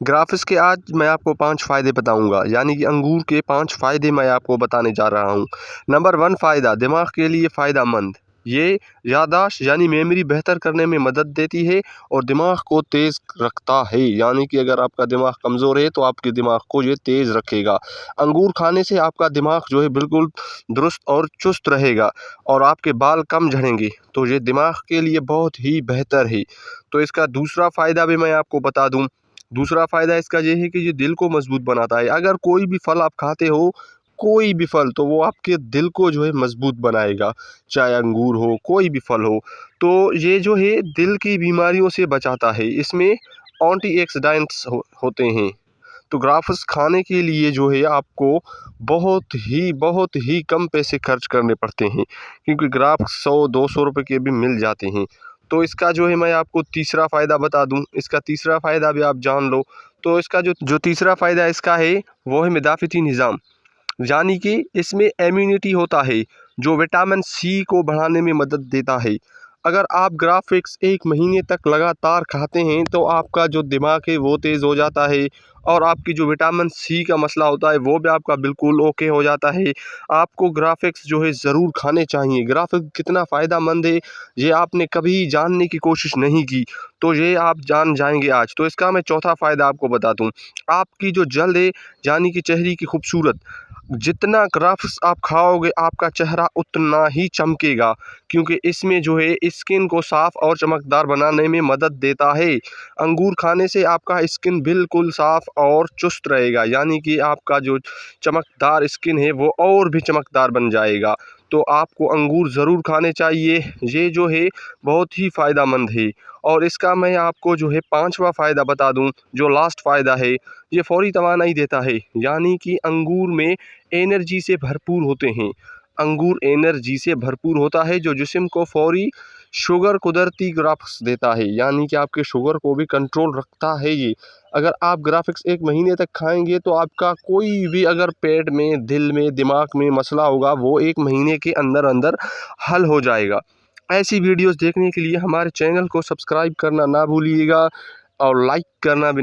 Graphs के आज मैं आपको 5 फ़ायदे बताऊंगा, यानी कि अंगूर के 5 फ़ायदे मैं आपको बताने जा रहा हूं। नंबर 1 फ़ायदा, दिमाग के लिए फ़ायदेमंद। ये याददाश्त यानी मेमोरी बेहतर करने में मदद देती है और दिमाग को तेज़ रखता है, यानी कि अगर आपका दिमाग कमज़ोर है तो आपके दिमाग को ये तेज़ रखेगा। अंगूर खाने से आपका दिमाग जो है बिल्कुल दुरुस्त और चुस्त रहेगा और आपके बाल कम झड़ेंगे, तो ये दिमाग के लिए बहुत ही बेहतर है। तो इसका दूसरा फ़ायदा भी मैं आपको बता दूँ। दूसरा फ़ायदा इसका ये है कि ये दिल को मजबूत बनाता है। अगर कोई भी फल आप खाते हो, कोई भी फल, तो वो आपके दिल को जो है मजबूत बनाएगा, चाहे अंगूर हो, कोई भी फल हो। तो ये जो है दिल की बीमारियों से बचाता है। इसमें एंटीऑक्सीडेंट्स होते हैं। तो ग्राफ्स खाने के लिए जो है आपको बहुत ही कम पैसे खर्च करने पड़ते हैं, क्योंकि ग्राफ्स 100-200 रुपये के भी मिल जाते हैं। तो इसका जो है मैं आपको तीसरा फ़ायदा बता दूं, इसका तीसरा फ़ायदा भी आप जान लो। तो इसका जो तीसरा फ़ायदा इसका है वो है मदाफ़ती निज़ाम, यानी कि इसमें इम्यूनिटी होता है जो विटामिन सी को बढ़ाने में मदद देता है। अगर आप ग्राफ्स 1 महीने तक लगातार खाते हैं तो आपका जो दिमाग है वो तेज़ हो जाता है और आपकी जो विटामिन सी का मसला होता है वो भी आपका बिल्कुल ओके हो जाता है। आपको ग्राफ्स जो है ज़रूर खाने चाहिए। ग्राफ्स कितना फ़ायदेमंद है ये आपने कभी जानने की कोशिश नहीं की, तो ये आप जान जाएंगे आज। तो इसका मैं चौथा फ़ायदा आपको बता दूँ। आपकी जो जल्द है, यानी कि चेहरे की खूबसूरत, जितना ग्राफ्स आप खाओगे आपका चेहरा उतना ही चमकेगा, क्योंकि इसमें जो है स्किन को साफ़ और चमकदार बनाने में मदद देता है। अंगूर खाने से आपका स्किन बिल्कुल साफ़ और चुस्त रहेगा, यानी कि आपका जो चमकदार स्किन है वो और भी चमकदार बन जाएगा। तो आपको अंगूर ज़रूर खाने चाहिए। ये जो है बहुत ही फ़ायदेमंद है। और इसका मैं आपको जो है 5वां फ़ायदा बता दूं, जो लास्ट फ़ायदा है, ये फ़ौरी तवानाई देता है, यानी कि अंगूर में एनर्जी से भरपूर होते हैं। अंगूर एनर्जी से भरपूर होता है जो जिस्म को फ़ौरी शुगर कुदरती ग्राफ्स देता है, यानी कि आपके शुगर को भी कंट्रोल रखता है ये। अगर आप ग्राफ्स 1 महीने तक खाएंगे तो आपका कोई भी अगर पेट में, दिल में, दिमाग में मसला होगा वो 1 महीने के अंदर अंदर हल हो जाएगा। ऐसी वीडियोस देखने के लिए हमारे चैनल को सब्सक्राइब करना ना भूलिएगा और लाइक करना भी